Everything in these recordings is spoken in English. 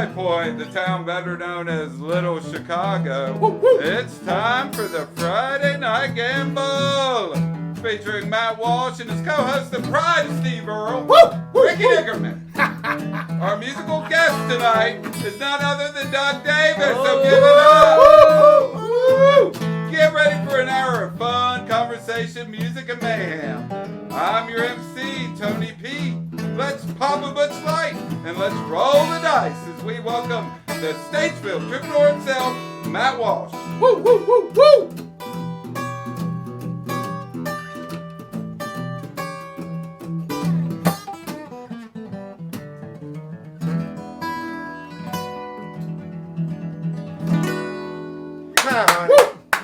High Point, the town better known as Little Chicago. It's time for the Friday Night Gamble, featuring Matt Walsh and his co-host, the Pride of Steve Earle, Ricky Dickerman. Our musical guest tonight is none other than Doug Davis, so give it up. Get ready for an hour of fun, conversation, music, and mayhem. I'm your MC, Tony P. Let's pop a Butch Light and let's roll the dice as we welcome the Statesville troubadour himself, Matt Walsh. Woo, woo, woo, woo!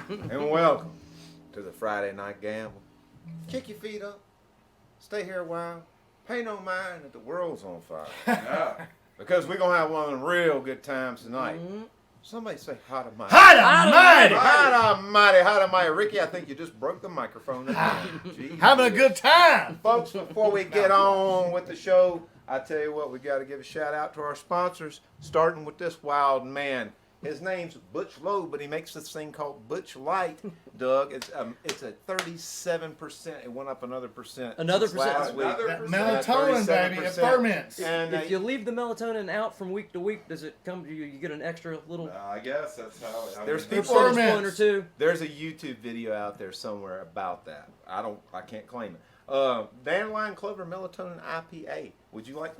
And welcome to the Friday Night Gamble. Kick your feet up, stay here a while, pay no mind that the world's on fire. Yeah. Because we're going to have one of them real good times tonight. Somebody say hot almighty. Hot almighty! Hot almighty, hot almighty. Ricky, I think you just broke the microphone. Having a good time. Folks, before we get on with the show, I tell you what, we got to give a shout out to our sponsors, starting with this wild man. His name's Butch Low, but he makes this thing called Butch Light, Doug. It's a 37%. It went up another percent. Another since last percent. week. Melatonin, baby. It ferments. And If you leave the melatonin out from week to week, does it come to you? You get an extra little. I guess that's how it There's mean, people- percentage point or two. there's a YouTube video out there somewhere about that. I can't claim it. Dandelion Clover Melatonin IPA. Would you like?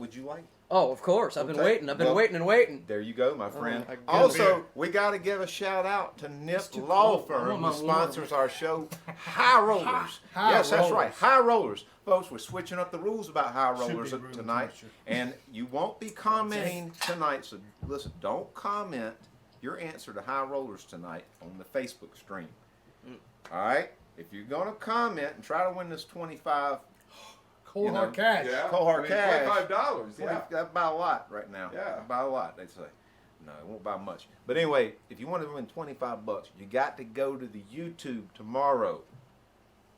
Oh, of course. I've been waiting. I've been waiting and waiting. There you go, my friend. my goodness. Also, we got to give a shout out to Nip Law Firm, who sponsors our show, High Rollers. Yes, that's right, High Rollers. Folks, we're switching up the rules about High Rollers tonight, and you won't be commenting tonight, so listen, don't comment your answer to High Rollers tonight on the Facebook stream. All right? If you're going to comment and try to win this 25 Cold hard cash. Yeah. cold hard cash. $25. Yeah. That'd buy a lot right now. Yeah. That'd buy a lot, they say. No, it won't buy much. But anyway, if you want to win $25, you got to go to the YouTube tomorrow.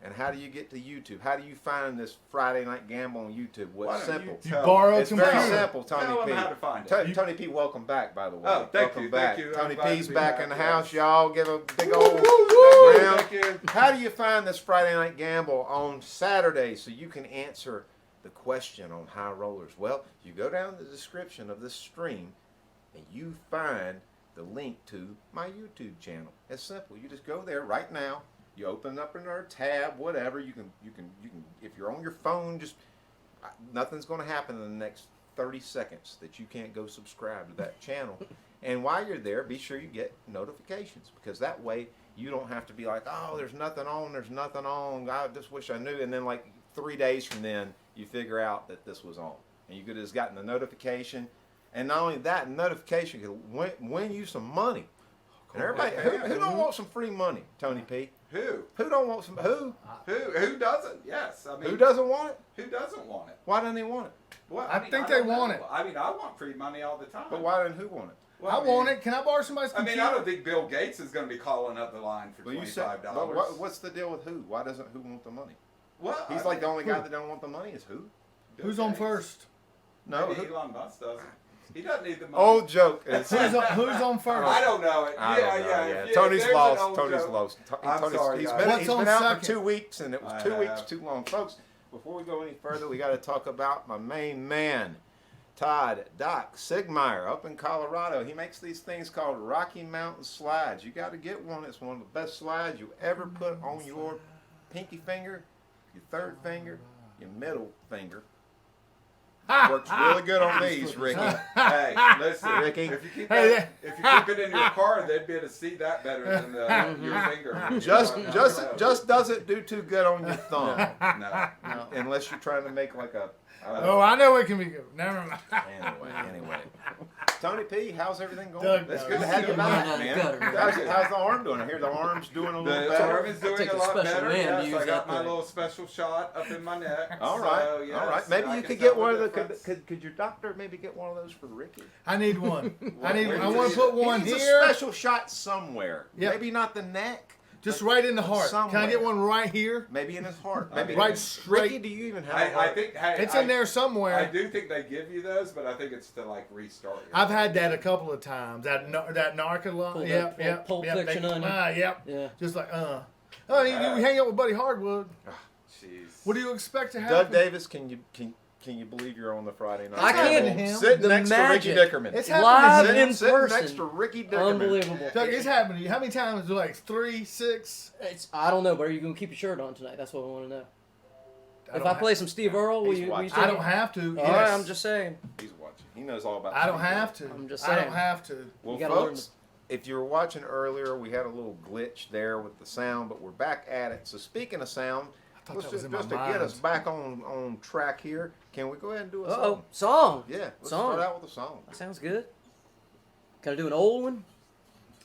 And how do you get to YouTube? How do you find this Friday Night Gamble on YouTube? Well, it's simple. You borrow a It's very computer. simple, Tony Tell P. them how to find it. Tony P, welcome back, by the way. Oh, thank welcome you, back. thank you. Tony I'm glad P's to be back back, in the yes. house. Y'all give a big old round. Thank you. How do you find this Friday Night Gamble on Saturday so you can answer the question on High Rollers? Well, you go down to the description of this stream and you find the link to my YouTube channel. It's simple. You just go there right now. You open up another tab, whatever. You can. If you're on your phone, just nothing's going to happen in the next 30 seconds that you can't go subscribe to that channel. And while you're there, be sure you get notifications, because that way you don't have to be like, oh, there's nothing on. I just wish I knew. And then like 3 days from then, you figure out that this was on, and you could have just gotten the notification. And not only that, notification could win you some money. And everybody, who don't want some free money, Tony P? Who? Who don't want some? Who? Who doesn't? Yes. I mean, Who doesn't want it? Who doesn't want it? Why don't they want it? Well, I think they don't want know. it. I mean, I want free money all the time. But why doesn't who want it? Well, I want it. Can I borrow somebody's I computer? mean, I don't think Bill Gates is going to be calling up the line for Well, you said, $25. but what's the deal with who? Why doesn't who want the money? Well, He's like the only guy that don't want the money is who? Bill Who's on Gates. first? No. Maybe Who? Elon Musk doesn't. He doesn't need the money. Old joke. It's, Who's on first? I don't know it. I don't know, yeah. Tony's there's an lost. old Tony's joke. lost. I'm sorry, He's guys. been, What's he's on been out second? for 2 weeks, and it was I 2 weeks have. too long. Folks, before we go any further, we got to talk about my main man, Todd Doc Sigmeyer, up in Colorado. He makes these things called Rocky Mountain slides. You got to get one. It's one of the best slides you ever put on your pinky finger, your third finger, your middle finger. Works really good on these, Ricky. Hey, listen, Ricky. If you keep Hey, that, if you keep it in your car, they'd be able to see that better than your finger. Just doesn't do too good on your thumb, No. unless you're trying to make like a. Oh, I know it can be good. Never mind. Anyway. Tony P, how's everything going? Doug, It's Doug. good to have you back, Doug, man. Doug, Doug. How's the arm doing? I hear the arm's doing a little The better. arm is doing Take a a lot special better. man to Yes, use I got that my thing. little special shot up in my neck. All right, So, yes, all right. Maybe I you can could tell get one of the. difference. Could your doctor maybe get one of those for Ricky? I need one. I Where want do to you put need it? one He needs here. a special shot somewhere. Yep. Maybe not the neck, Just right in the heart. Can I somewhere. get one right here? Maybe in his heart. I Maybe mean, Right straight. Ricky, do you even have? a I heart? think hey, It's I, in there I somewhere. do think they give you those, but I think it's to like restart you. I've had that a couple of times. That narcotic. Pull Yep, that yep. Pulp yep, Fiction they- on you. Yep. Yeah. Just like Oh, you hang out with Buddy Hardwood. Jeez. What do you expect to happen? Doug Davis, can you believe you're on the Friday night? I can't- Gamble sitting The next magic. to Ricky Dickerman. It's Live happening to him. in Sitting person. next to Ricky Dickerman. Unbelievable. Doug, it's happening to you. How many times? Like 3, 6? I don't know, but are you gonna keep your shirt on tonight? That's what I want to know. If don't I have- play some Steve Earle, will He's you? Will you watching. still I don't have to. All Yes. right, I'm just saying. He's watching. He knows all about. I don't Steve have Earle. to. I'm just I saying. don't have to. Well, You gotta learn folks, if you were watching earlier, we had a little glitch there with the sound, but we're back at it. So speaking of sound, thought let's that was just, in my just to get mind. us back on track here, can we go ahead and do a Uh-oh. song? Song. Yeah, let's Song. start out with a song. That sounds good. Can I do an old one?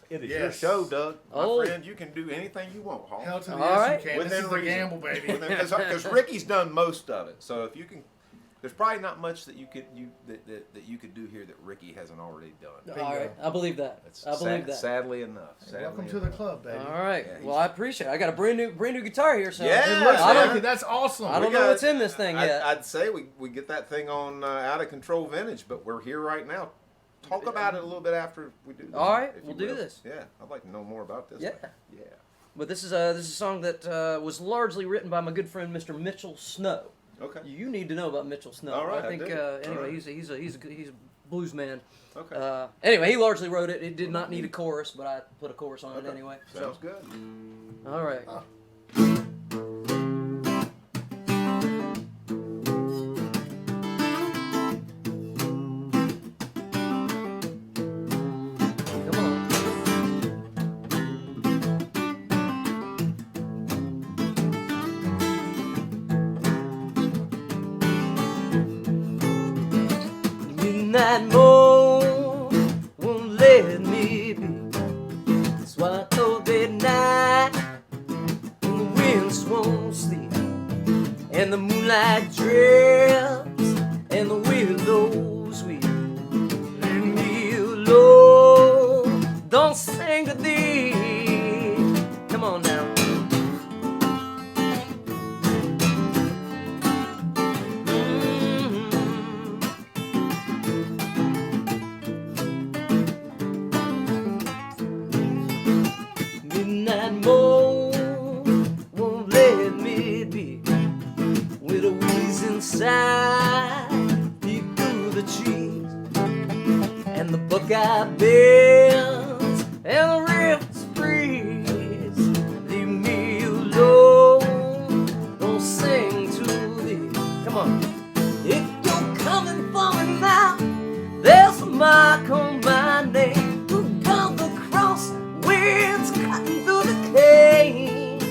It is Yes. your show, Doug. My Oh. friend, you can do anything you want, Hall. Hell to the All yes, right. you can. Within This is a reason. gamble, baby. Because Ricky's done most of it. So if you can, there's probably not much that you could do here that Ricky hasn't already done. Bingo. All right, I believe that. That's I believe that. Sadly enough. Welcome Sadly to the enough. club, baby. All right. Yeah, Well, I appreciate it. I got a brand new guitar here, so Yeah, It looks I don't, like it. That's awesome. I don't We know got- what's in this thing yet. I'd say we get that thing on out of control vintage, but we're here right now. Talk about it a little bit after we do this. All right, if you we'll do will. this. Yeah, I'd like to know more about this. Yeah. thing. Yeah. But this is a song that was largely written by my good friend Mr. Mitchell Snow. Okay. You need to know about Mitchell Snow. All right, I I think do. anyway, All right. he's a blues man. Okay. Anyway, he largely wrote it. It did not need a chorus, but I put a chorus on it Okay. anyway. Sounds good. All right. Come on. Midnight moon won't let me be. That's why I thought that night when the winds won't sleep and the moonlight drifts and the willows weep. Leave me alone, don't sing to thee. Come on now. Midnight moon won't let me be. With a wheezing sigh deep through the trees, and the buckeye bends and the rivers freeze. Leave me alone, don't sing to thee. Come on. If you're coming for me now, there's a mark on my name. Who got the cross, winds cutting through the cane,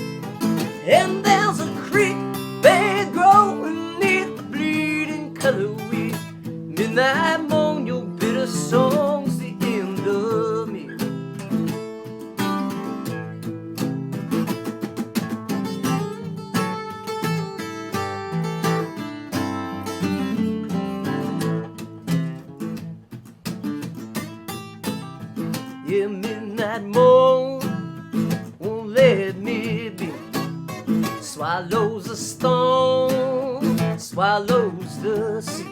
and there's a creek bed growing neath the bleeding color weed. Midnight moon, your bitter song's the end of me. Yeah, midnight moon won't let me be. Swallows a stone, swallows the sea.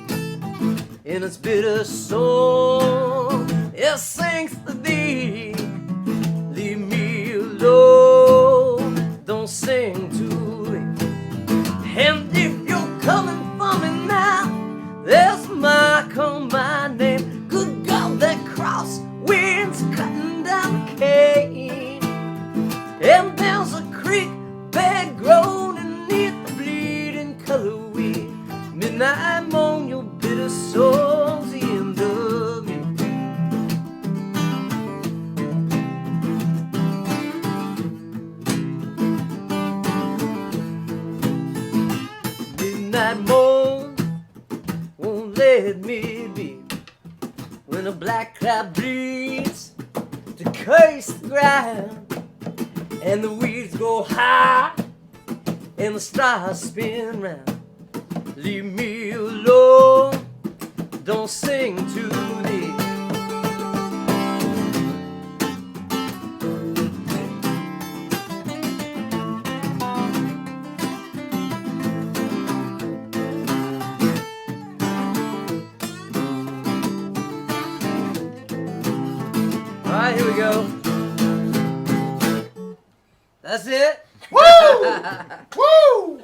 In its bitter song, it sings to thee. Leave me alone, don't sing to me. And if you're coming for me now, there's a mark on my name. Good God, that cross winds cutting down the cane, and there's a creek bed groaning neath the bleeding color weed. Midnight moon, your bitter soul's the end of me. Midnight moon won't let me be. When a black cloud bleeds to curse the ground, and the weeds go high and the stars spin round. Leave me alone, don't sing to thee. right, here we go. That's it. Woo! Woo!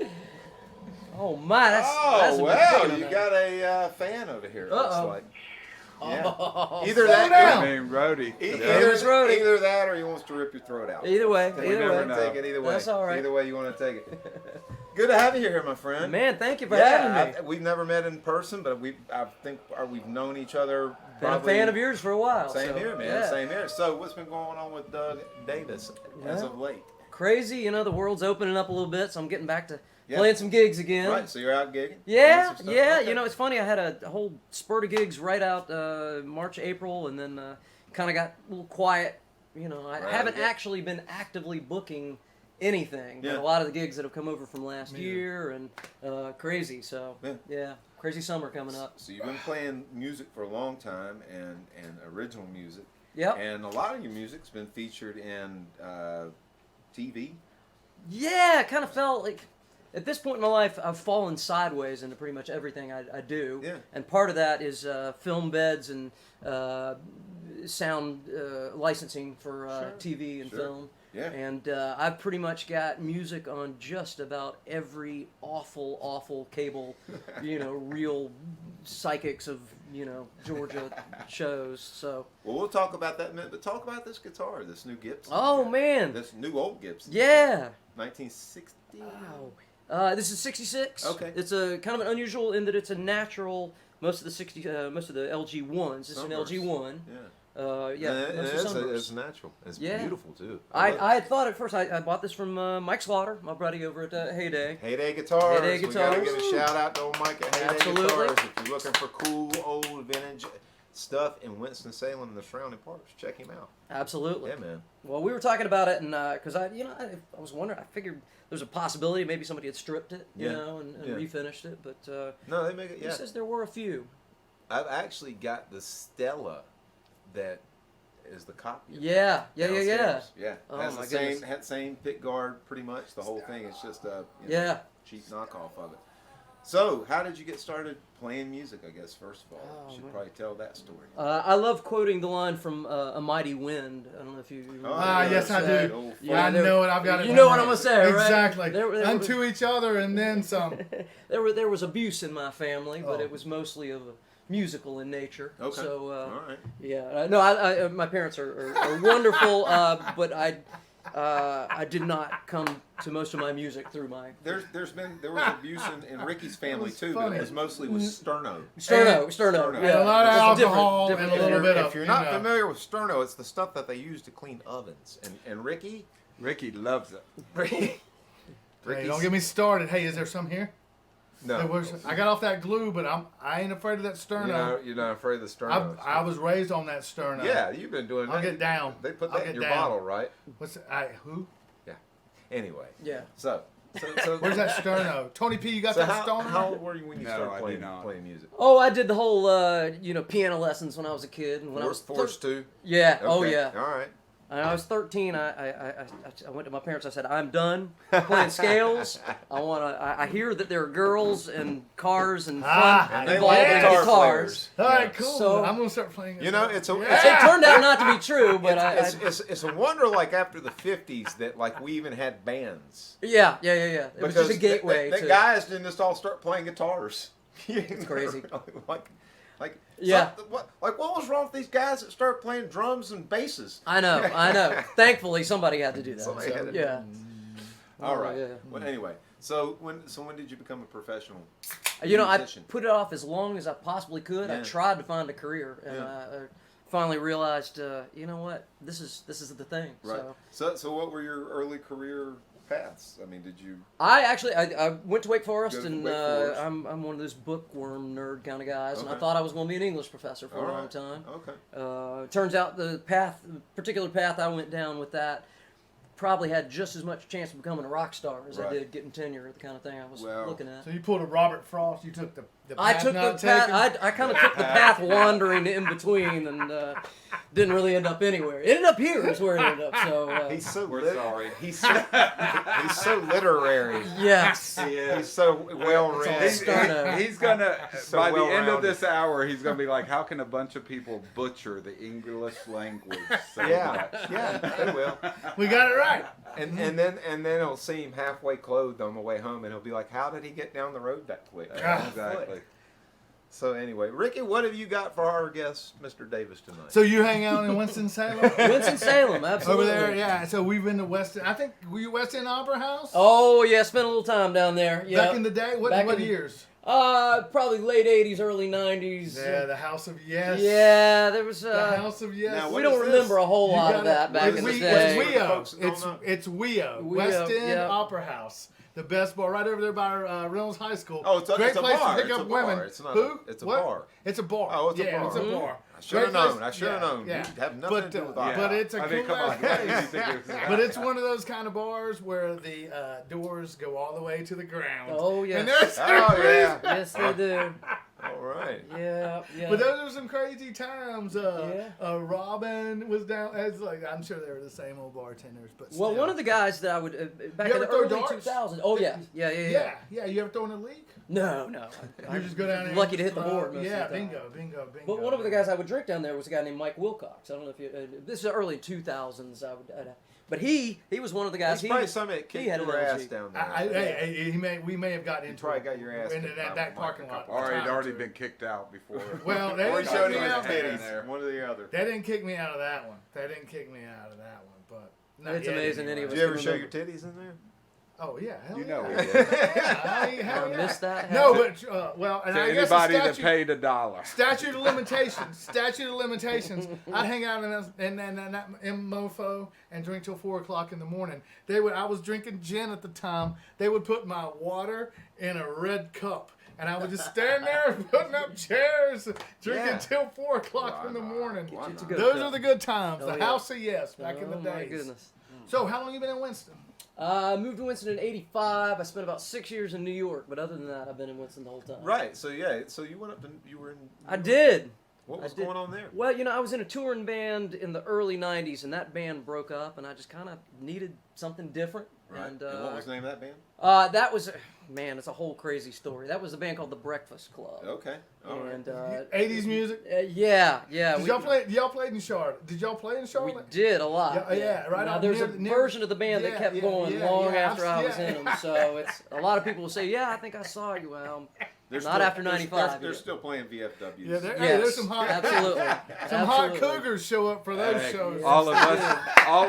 Oh my, that's Oh, a well, big you one. got a fan over here, it looks Uh-oh. like. Yeah. Oh. Either Slow that, down. I mean, Rhodey. Famous Rhodey. either that, or he wants to rip your throat out. Either way, We either never way. know. Take it either way. That's all right. Either way you want to take it. Good to have you here, my friend. Man, thank you for having me. We've never met in person, but I think we've known each other. Been a Probably fan of yours for a while. Same so, here, man. yeah. Same here. So, what's been going on with Doug Davis as Yeah. of late? Crazy, you know, the world's opening up a little bit, so I'm getting back to Yeah. playing some gigs again. Right. So you're out gigging. Yeah, Doing some stuff? yeah. Okay. You know, it's funny. I had a whole spurt of gigs right out March, April, and then kind of got a little quiet. You know, I Right, haven't yeah. actually been actively booking anything. But Yeah. a lot of the gigs that have come over from last Me either. year and crazy. So Yeah. crazy summer coming up. So you've been playing music for a long time, and original music, Yep. and a lot of your music's been featured in TV. Yeah, kind of felt like at this point in my life, I've fallen sideways into pretty much everything I do. Yeah. And part of that is film beds and sound licensing for Sure, TV and sure. film. Yeah. And I've pretty much got music on just about every awful cable, you know, real psychics of, you know, Georgia shows. So. Well, we'll talk about that in a minute, but talk about this guitar, this new Gibson. Oh man. This new old Gibson. Yeah. 1960. Wow. This is 66. Okay. It's a kind of an unusual in that it's a natural. Most of the LG ones. It's Sunburst. an LG one. Yeah. Yeah. And most it of is, sunburst. it's natural. It's Yeah. beautiful too. I had thought at first I bought this from Mike Slaughter, my buddy over at Heyday. Heyday Guitars. Heyday We gotta Guitars. give a shout out to old Mike at Heyday Absolutely. Guitars. If you're looking for cool old vintage stuff in Winston-Salem and the surrounding parts, check him out. Absolutely. Yeah, man. Well, we were talking about it, and because I was wondering, I figured there's a possibility maybe somebody had stripped it, you Yeah. know, and Yeah. refinished it, but No, they make it. he Yeah. says there were a few. I've actually got the Stella that is the copy. of it Yeah. downstairs. Yeah. Oh, Has my the same, goodness. had same pick guard, pretty much the whole thing. It's just a Yeah. cheap knockoff of it. So, how did you get started playing music? I guess first of all, Oh, you should man. probably tell that story. I love quoting the line from A Mighty Wind. I don't know if you remember yes, I that. do. Old Yeah, I there- know it. I've got it. you know down what there. I'm gonna say, right? Exactly. There Unto each other and then some. There was abuse in my family, but Oh. it was mostly of a musical in nature. Okay. So All right. yeah, no, I my parents are wonderful, but I did not come to most of my music through my There was abuse in Ricky's family was too, but funny. it was mostly with Sterno. Sterno. Sterno. And a lot of It's alcohol different and a little bit of. If you're not familiar with Sterno, it's the stuff that they use to clean ovens. And Ricky, Ricky loves it. Hey, Ricky's- don't get me started. Hey, is there some here? no. I got off that glue, but I ain't afraid of that sterno. You're not afraid of the Sterno. I was raised on that sterno. Yeah, you've been doing that. I'll get down. They put I'll that in get your down. bottle, right? Who? Anyway, Yeah. so Where's that sterno? Tony P, you got So that stoner? how old were you when you No, started I did not. playing music? Oh, I did the whole piano lessons when I was a kid, and when I was Forced to. Yeah. Okay. Oh yeah. All right. And I was 13. I went to my parents. I said, "I'm done playing scales. I hear that there are girls and cars and fun And they involved like in guitar guitars." All right, cool. So- I'm gonna start playing. You know, it's a It turned out not to be true, but it's a wonder, like after the '50s, that like we even had bands. yeah. It was just a gateway That to. guys didn't just all start playing guitars. It's crazy. Like Yeah. what was wrong with these guys that started playing drums and basses? I know. Thankfully, somebody had to do that. Somebody so, had to- yeah. All right. yeah. Well, anyway, so when did you become a professional? You know, I musician? put it off as long as I possibly could. I Yeah. tried to find a career, and Yeah. I finally realized, you know what, this is the thing. Right. So what were your early career paths? I mean, did you? I went to Wake Forest, Go to and Wake Forest. I'm one of those bookworm nerd kind of guys, and I Okay. thought I was going to be an English professor for All a long right. time. Okay. Turns out the particular path I went down with that, probably had just as much chance of becoming a rock star as I Right. did getting tenure, the kind of thing I was looking at. So you pulled a Robert Frost. You took the I path took the not path. taken? I kind of took the path wandering in between, and didn't really end up anywhere. It ended up here is where it ended up. So He's so We're sorry. He's so literary. yes, He is. He's so well read. He's- He's gonna So by the end of well-rounded. this hour, he's gonna be like, how can a bunch of people butcher the English language so Yeah, much? yeah, they will. We got it right. And then he'll see him halfway clothed on the way home, and he'll be like, "How did he get down the road that quick?" Exactly. So anyway, Ricky, what have you got for our guest, Mr. Davis, tonight? So you hang out in Winston-Salem? Winston-Salem, absolutely. Over there, yeah. So we've been to West. I think were you West End Opera House? Oh yeah, spent a little time down there. Yeah. Back in the day, what Back what in- years? Probably late '80s, early '90s. Yeah, the House of Yes. Yeah, there was. The House of Yes. Now, we what don't is this? remember a whole You lot gotta- of that back in the it's day. WEO. Folks don't know. It's WEO. WEO, West End yeah. Opera House. The best bar right over there by Reynolds High School. Oh, it's a Great place bar. to pick It's up a bar. women. It's not Who? it's a What? bar. It's a bar. Oh, it's a yeah, bar. It's a Mhm. bar. I should have Great known. place- I should have known. Yeah. You have nothing to do with But it's a I cool mean, come on. ass What did you place. think it was? But it's one of those kind of bars where the doors go all the way to the ground. Oh yes. And there's Oh yeah. Yes, they do. All right. Yeah, yeah. But those are some crazy times. Yeah. Robin was down as like I'm sure they were the same old bartenders, but Well, still. one of the guys that I would back You in ever the throw early darts? 2000s. Oh yeah, yeah. yeah. You ever thrown a leak? No. You just go down there. Lucky to and hit the throw- board. Most Yeah, of the time. bingo. But one of the guys I would drink down there was a guy named Mike Wilcox. I don't know if you. This is the early 2000s. But he was one of the guys. That's probably something that kicked had an your ass LG. down there. We may have gotten into probably it got your ass into kicked by that Mike parking a lot. couple Or he'd time already too. been kicked out before. Well, they Or he didn't showed kick him me his out. titties. One or the other. They didn't kick me out of that one. They didn't kick me out of that one. But not It's yet amazing anyway. any of Did us you ever can show your remember. titties in there? Oh yeah, hell You yeah. know we did. Yeah, hell I yeah. missed that. No, but well, and To I guess anybody the that statute, paid $1. statute of limitations. Statute of limitations. I'd hang out in that mofo and drink till 4 o'clock in the morning. I was drinking gin at the time. They would put my water in a red cup. And I would just stand there putting up chairs, drinking Yeah. till 4 o'clock Why in the not? morning. Why It's a not? good Those cup. are the good times. Oh, the yeah. House of Yes back in the Oh days. my goodness. So how long you been in Winston? I moved to Winston in '85. I spent about 6 years in New York, but other than that, I've been in Winston the whole time. Right. So yeah. So you went up to you were in. I did. What I was did. going on there? Well, I was in a touring band in the early '90s, and that band broke up, and I just kind of needed something different. Right. And, And what was the name of that band? that was, man, it's a whole crazy story. That was a band called The Breakfast Club. Okay. All right. And 80s music? yeah. Did y'all play in Charlotte? Did y'all play in We Charlotte? did a lot. Yeah, right Now, on there's near- a near- version of the band that yeah, kept yeah, going yeah, long yeah, after I was yeah. in them. So it's a lot of people will say, "Yeah, I think I saw you." Well, They're not after '95. They're still playing VFWs. Yeah, hey, yes, there's some hot absolutely, some hot Absolutely. cougars show up for those Hey, shows. all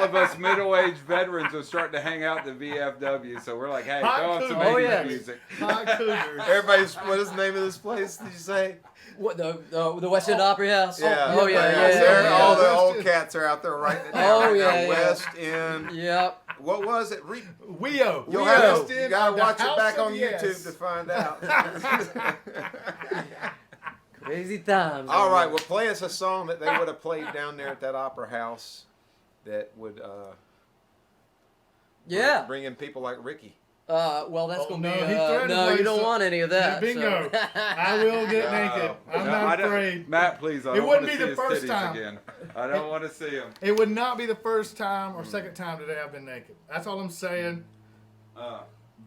of us middle-aged veterans are starting to hang out at the VFW, so we're like, hey, Hot throw on some cougars. Oh, 80s yeah. music. Hot cougars. Everybody's. What is the name of this place? Did you say? What the West End Opera House? Yeah. Oh yeah. There, all the West old End. cats are out there writing it down. Oh, right now. yeah, yeah. West End. Yep. What was it? WEO. You'll WEO. have West you End, gotta the watch it House back of on Yes. YouTube to find out. Crazy times. All right, well, play us a song that they would have played down there at that opera house that would Yeah. bring in people like Ricky. Well, that's Oh, gonna no, be. he threatened No, like you don't so- want any of that. Bingo. so. I will get No. naked. I'm No, not I don't- afraid. Matt, please, I It don't wouldn't want to be see the his first titties time. again. I don't want to see him. It would not be the first time or second time today I've been naked. That's all I'm saying.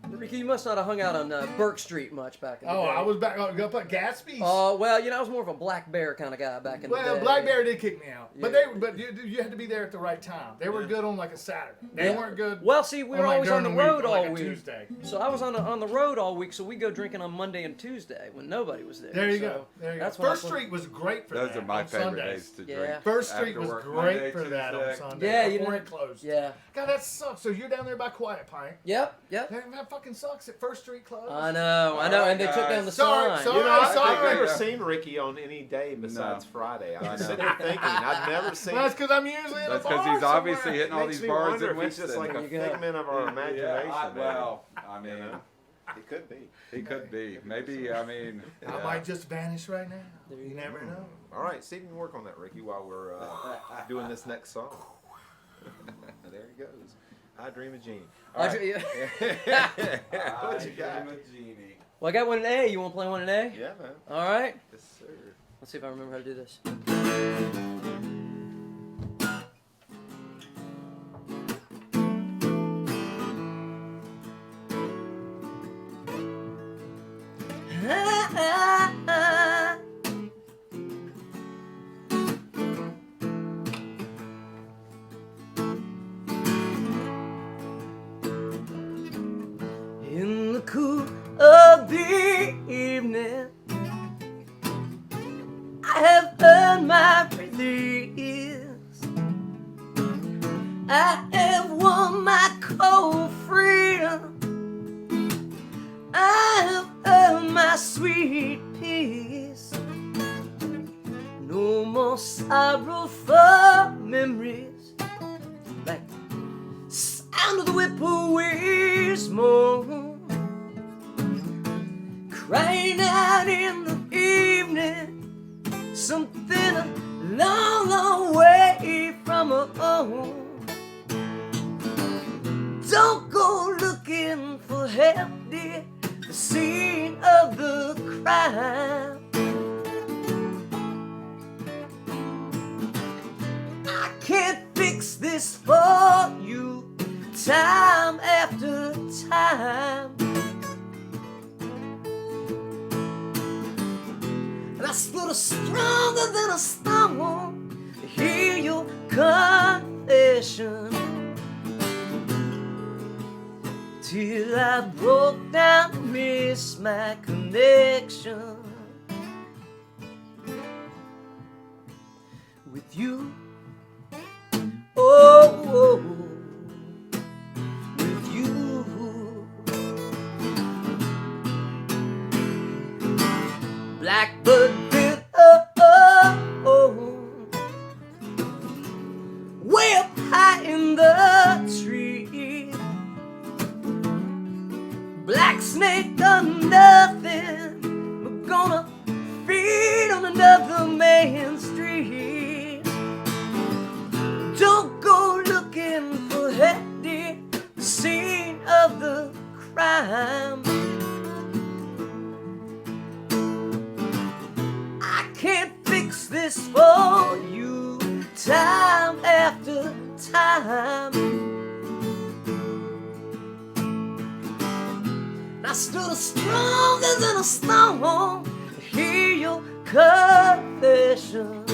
Ricky, you must not have hung out on Burke Street much back in the Oh, day. I was back up at Gatsby's. Well, I was more of a Black Bear kind of guy back in the Well, day. Black Bear did kick me out, but Yeah. you had to be there at the right time. They were good on like a Saturday. They Yeah. weren't good. Well, see, we were like always on during the road week, all like a week. Tuesday. So I was on the road all week, so we go drinking on Monday and Tuesday when nobody was there. There you So go. There you go. that's when I First put- Street was great for Those that. are my on favorite Sundays. days to Yeah. drink. First Street After was work great Monday, for that on Tuesday. Sunday. Yeah, before you it closed. Yeah. God, that sucks. So you're down there by Quiet Pint. Yep. That fucking sucks. At First Street closed. I know, All and right, they took down the Sorry, sign. sorry. You know, I've sorry. never seen Ricky on any day besides Friday. I was I know. sitting there thinking, I've never seen. Well, that's because I'm usually in a That's bar because he's obviously somewhere. hitting all Makes these me bars wonder in if he's just Winston. like a There you go. figment of our imagination. Yeah, maybe. well, I mean, You know? It could be. he could be. Maybe, I mean. I yeah. might just vanish right now. There You you go. never know. All right, see if you can work on that, Ricky, while we're doing this next song. There he goes. I dream of Jeannie. I All dr- right. yeah. What you got? I'm a genie. Well, I got one in A. You want to play one in A? Yeah, man. All right. Yes, sir. Let's see if I remember how to do this. In the cool of the evening, I have earned my release. I have won my cold freedom. I have earned my sweet peace. No more sorrow for memories, like sound of the whippoorwill's moan, crying out in the evening, something a long, long way from home. Don't go looking for help, dear, the scene of the crime. I can't fix this for you, time after time. And I stood stronger than a stone to hear your confession, till I broke down, missed my connection with you. Oh, with you. Blackbird built way up high in the tree. Black snake done nothing but gonna feed on another man's dream. Don't go looking for help, dear, the scene of the crime. I can't fix this for you, time after time. I stood stronger than a stone to hear your confession,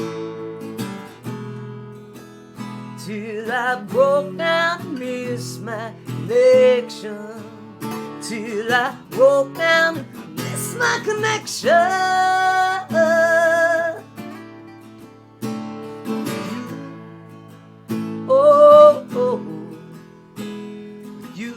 till I broke down, missed my connection, till I broke down, missed my connection. Oh, oh, you.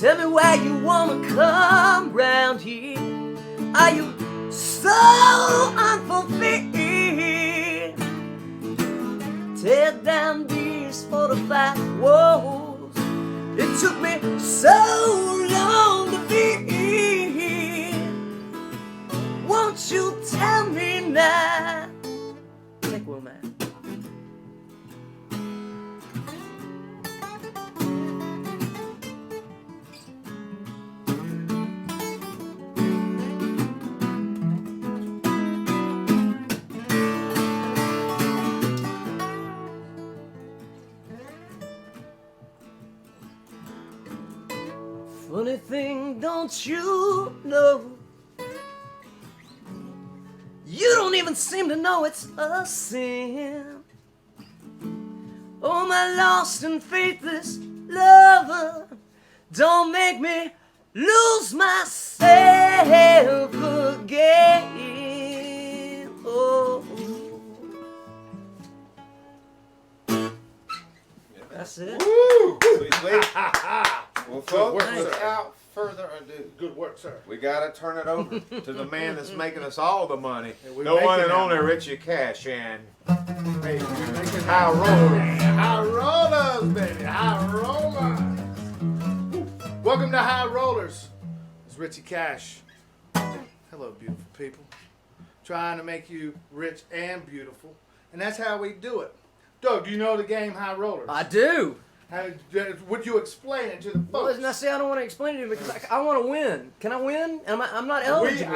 Tell me why you wanna come round here. Are you so unfulfilled? Tear down these fortified walls. It took me so long to be here. Won't you tell me now? Take one, man. Funny thing, don't you know? You don't even seem to know it's a sin. Oh, my lost and faithless lover, don't make me lose myself again. Oh, that's it. Woo! Sweet, sweet. Well, folks, work, sir. without further ado, Good work, sir. we got to turn it over to the man that's making us all the money, And we're the one making and that only money. Richie Cash and Hey, we're making High Rollers. High Rollers, baby. High Rollers. Welcome to High Rollers. It's Richie Cash. Hello, beautiful people. Trying to make you rich and beautiful and that's how we do it. Doug, do you know the game High Rollers? I do. Would you explain it to the Well, folks? and I say I don't want to explain it to you because I want to win. Can I win? I'm not eligible.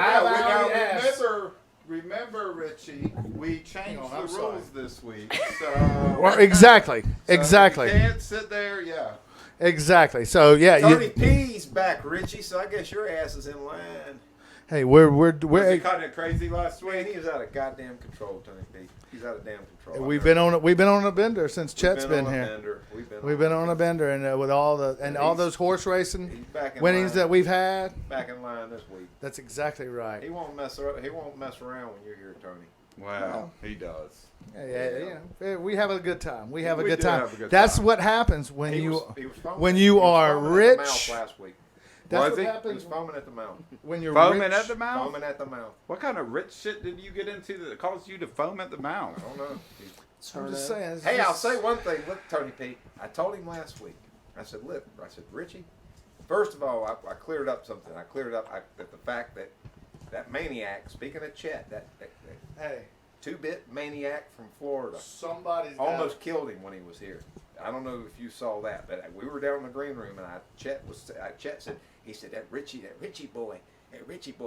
Remember, Richie, we changed on, I'm the sorry. rules this week. So, Well, exactly. so Exactly. You can't sit there, yeah. Exactly. So yeah, Tony P's back, Richie. So I guess your ass is in line. hey, we're Was he kind of crazy last Man, week? he was out of goddamn control, Tony P. He's out of damn control. we've been on a bender since Chet's been on a here. bender. We've been on a bender, and with all those horse racing He's back in winnings line. that we've had. Back in line this week. That's exactly right. He won't mess around. He won't mess around when you're here, Tony. Wow, he does. Yeah, we have a good time. We have a We good do time. have a good That's time. what happens when He you was foaming when at- you he was are foaming at the rich. mouth last week. That's Was what he? He happens was foaming at the mouth. when you're Foaming rich. at the mouth? Foaming at the mouth. What kind of rich shit did you get into that caused you to foam at the mouth? I don't know. I'm just saying. it's Hey, I'll just- say one thing. Look, Tony P. I told him last week. I said, look. I said, Richie. First of all, I cleared up something. I cleared up that the fact that maniac. Speaking of Chet, that Hey, 2-bit maniac from Florida somebody's almost killed him when he was here. I don't know if you saw that, but we were down in the green room, and Chet said, he said that Richie boy,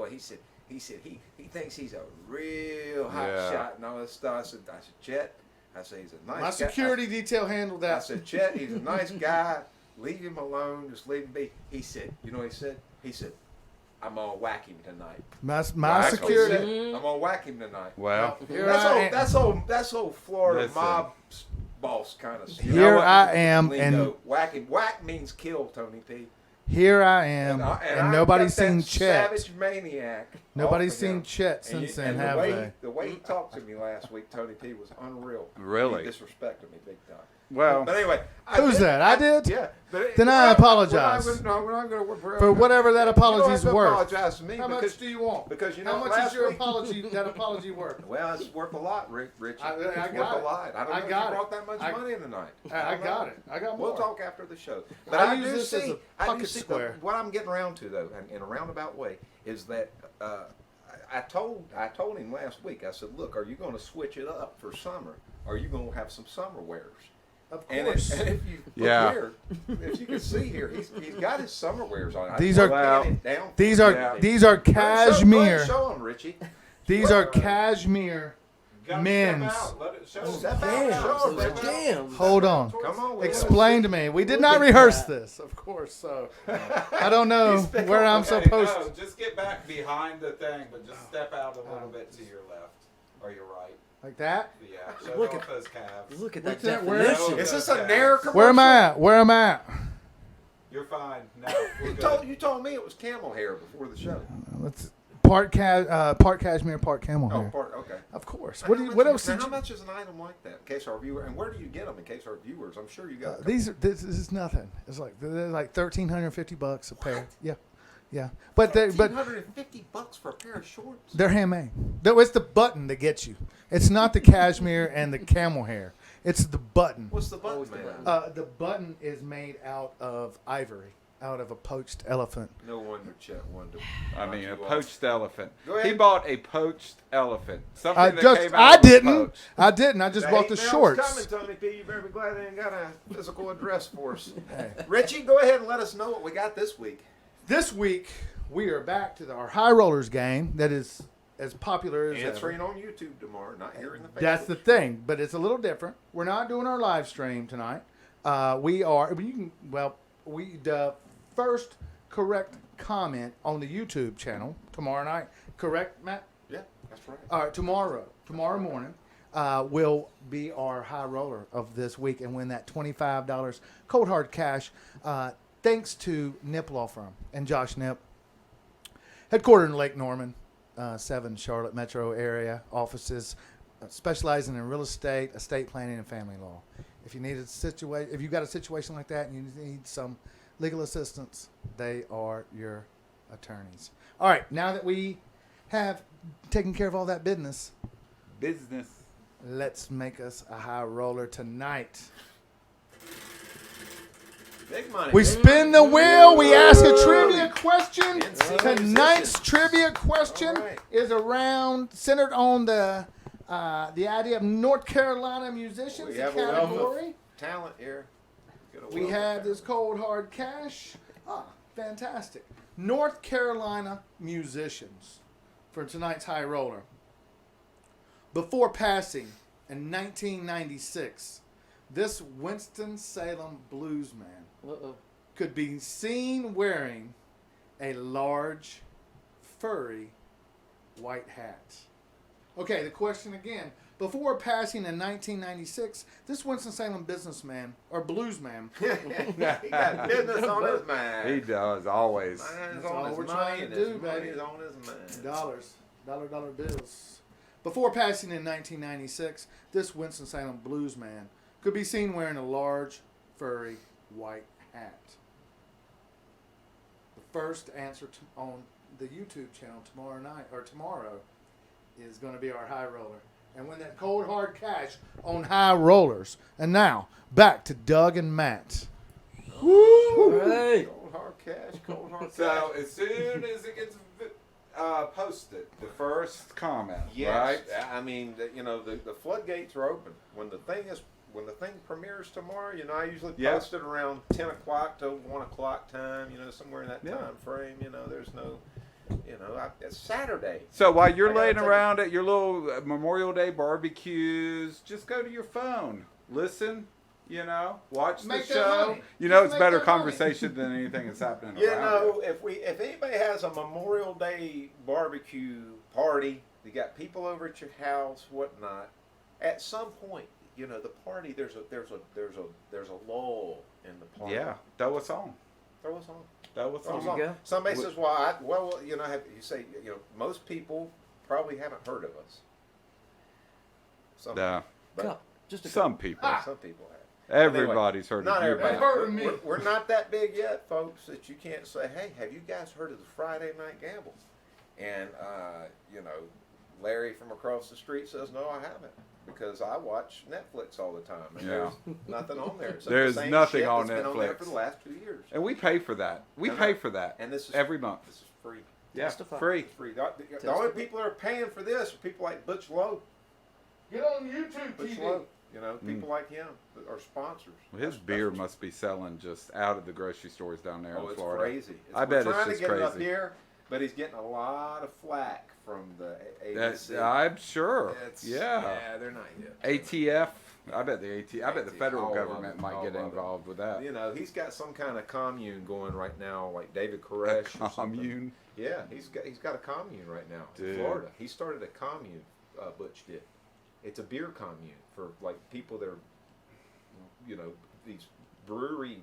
he said he thinks he's a real hot Yeah. shot and all this stuff. I said, Chet, I said he's a nice My guy. security detail handled I that. said, Chet, he's a nice guy. Leave him alone. Just leave him be. He said, you know what he said? He said, I'm gonna whack him tonight. My Whack him. security. I'm gonna whack him tonight. Well, Here I am. That's old Florida Listen. mob boss kind of stuff. Here what? I am, Lingo. and Whack him. Whack means kill, Tony P. here I am, and I've nobody's got that seen Chet. Savage maniac. Nobody's off of seen him. Chet And since then, and have they? the way he talked to me last week, Tony P, was unreal. Really? He disrespected me big time. well, But anyway, Who's that? I did? Yeah. But Then I apologize. We're not going to For whatever that apology's you don't have to worth. apologize to me How because much do you want? because you know How much last is your week, apology? That apology worth? Well, it's worth a lot, Rich. I It's got worth it. a lot. I don't I know if got you it. brought that much I- money in tonight. I don't got know. it. I got more. We'll talk after the show. But I I use do this as see, a I do pocket see square. what I'm getting around to though, in a roundabout way, is that I told him last week. I said, look, are you going to switch it up for summer? Or are you going to have some summer wears? Of And course. if you look Yeah. here, if you can see here, he's got his summer wears on. These are- Down These are Yeah. these are cashmere. Show them, Richie. These are cashmere gotta men's. step out, let it show. Step out, Damn, show 'em, those Richie. jams. Hold on. Come on, we Explain to me. We did not at rehearse that. this, of course. So I don't know where I'm Okay, supposed no, to. just get back behind the thing, but just step out a little bit to your left or your right. Like that. Yeah, show Look off at- those calves. Look at Look that at where- definition. Is this a Nair commercial? Where am I at? Where am I at? You're fine. No, we're good. You told me it was camel hair before the show. Let's part cashmere, part camel Oh, hair. part, okay. Of course. Now, What how much what is- else now, did how you? much is an item like that? In case our viewer, and where do you get them? In case our viewers, I'm sure you got. This is nothing. It's like they're like $1,350 a pair. Yeah, yeah. But $1,550 for a pair of shorts. they're handmade. It's the button that gets you. It's not the cashmere and the camel hair. It's the button. What's the button Always the made button. out of? The button is made out of ivory, out of a poached elephant. No wonder Chet wanted to. I mean, a knock you off. poached elephant. Go ahead. He bought a poached elephant. Something I that came out I of a didn't. poach. I didn't. I just Now, bought the email's shorts. coming, Tony P. You better be glad they ain't got a physical address for us. Richie, go ahead and let us know what we got this week. This week we are back to our high rollers game that is as popular as ever. Answering on YouTube tomorrow, not here in the Facebook. That's the thing, but it's a little different. We're not doing our live stream tonight. We are. You can. Well, the first correct comment on the YouTube channel tomorrow night. Correct, Matt? Yeah, that's right. All right, tomorrow morning, will be our high roller of this week and win that $25 cold hard cash. Thanks to Nip Law Firm and Josh Nip, headquartered in Lake Norman, 7 Charlotte metro area offices, specializing in real estate planning, and family law. If you need if you've got a situation like that and you need some legal assistance, they are your attorneys. All right, now that we have taken care of all that business, let's make us a high roller tonight. Big money. We big spin money. the wheel. We ask a trivia question. NC Tonight's musicians. trivia question All right. is centered on the The idea of North Carolina musicians, We the have a wealth category. of talent here. Get a We wealth of have this talent. cold hard cash. Fantastic. North Carolina musicians for tonight's high roller. Before passing in 1996, this Winston-Salem bluesman Uh-oh. could be seen wearing a large, furry, white hat. Okay, the question again. Before passing in 1996, this Winston-Salem businessman, or bluesman, He got business on his mind. He does always. Mine's That's all on his we're money trying to and do, his money baby. is on his mind. dollars, dollar bills. Before passing in 1996, this Winston-Salem bluesman could be seen wearing a large, furry, white hat. The first answer on the YouTube channel tomorrow is going to be our high roller. And win that cold hard cash on high rollers. And now, back to Doug and Matt. Hey. Cold hard cash, cold hard cash. So as soon as it gets posted, the first comment, Yes, right? I mean, the floodgates are open. When the thing premieres tomorrow, I usually Yeah. post it around 10 o'clock to 1 o'clock time, somewhere in that Yeah. time frame. There's no, it's Saturday. So while I you're gotta laying take around at your little Memorial Day barbecues, just go to your phone, listen, watch Make the that show. money. It's Just better make that money. conversation than anything that's happening around you. If anybody has a Memorial Day barbecue party, you got people over at your house, whatnot. At some point, the party there's a lull in the party. Yeah, throw a song. Throw us on. Throw a Throw us song. on. go. Somebody says, most people probably haven't heard of us. Some, Yeah, but God, just a some people. some people have. Everybody's heard Not of you. everybody. man. Heard of me. We're not that big yet, folks, that you can't say, hey, have you guys heard of the Friday Night Gamble? And, Larry from across the street says, no, I haven't. Because I watch Netflix all the time. And Yeah. there's nothing on there. It's There's the same nothing shit on that's been on there Netflix. for the last 2 years. And we pay for that. We I know. pay for that And this is every month. This is free. Yeah, Testify. free. It's free. The only people that are paying for this are people like Butch Lowe. Get on YouTube Butch TV. Lowe. People like him that are sponsors. Well, his That's beer what- must be selling just out of the grocery stores down there Oh, in it's Florida. crazy. I bet we're it's trying just to get it up crazy. here, but he's getting a lot of flack from the That's, ABC. I'm sure. It's- yeah. they're not yet. ATF. I bet the federal all of government it, might all get of it. involved with that. He's got some kind of commune going right now, like David Koresh. or something. Commune. Yeah, he's got a commune right now Dude. in Florida. He started a commune. Butch did. It's a beer commune for like people that are, these brewery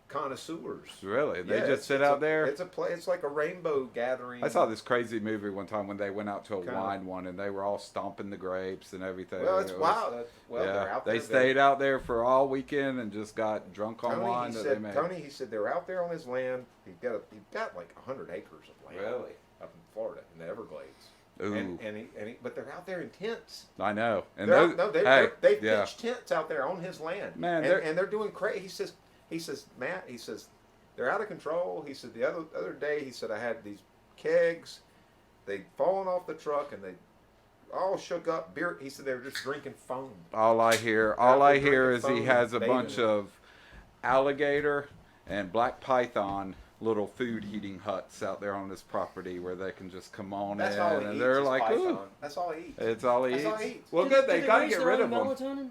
connoisseurs. Really? They Yeah, just sit out there? It's like a rainbow gathering. I saw this crazy movie one time when they went out to a Kinda. wine one and they were all stomping the grapes and everything. Well, it's It was- wild. They're yeah, out they there. stayed out there for all weekend and just got drunk on wine that they made. Tony, he said they're out there on his land. He's got like 100 acres of land. Really? Up in Florida, in the Everglades. Ooh, But they're out there in tents. I know. And They're those, out, no, hey, they yeah. pitched tents out there on his land. Man, and they're doing crazy. He says, Matt, he says, they're out of control. He said the other day, he said I had these kegs, they'd fallen off the truck and they all shook up. Beer. He said they were just drinking foam. All I hear is he has a bunch of alligator and black python little food heating huts out there on this property where they can just come on That's in all he and eats. they're is like, python. ooh, That's all he eats. it's all he That's eats. all he eats. Well, Do good, they they gotta raise get their rid own of them. melatonin?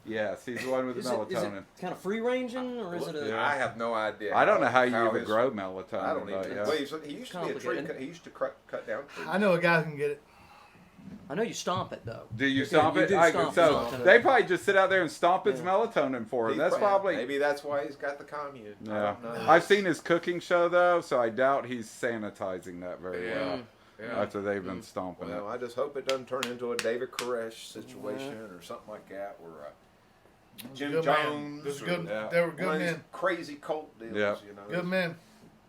Yes, he's the one with the Is it melatonin. kind of free ranging, or is it a? Yeah. I have no idea. I don't know how you even his- grow melatonin. I don't but even. yeah. Well, he used to be a tree. Complicated. He used to cut down trees. I know a guy who can get it. I know you stomp it though. Do you Yeah, stomp you it? do I, stomp so melatonin. they probably just sit out there and stomp his Yeah. melatonin for him. He That's probably. maybe that's why he's got the commune. I Yeah. don't know. I've seen his cooking show though, so I doubt he's sanitizing that very Yeah. well Yeah. after they've been stomping Well, I just hope it doesn't turn into a David Koresh situation or something like that, where Jim Good man. Jones. Those or good. Yeah. They were one good of these men. crazy cult deals. Yeah. Good men.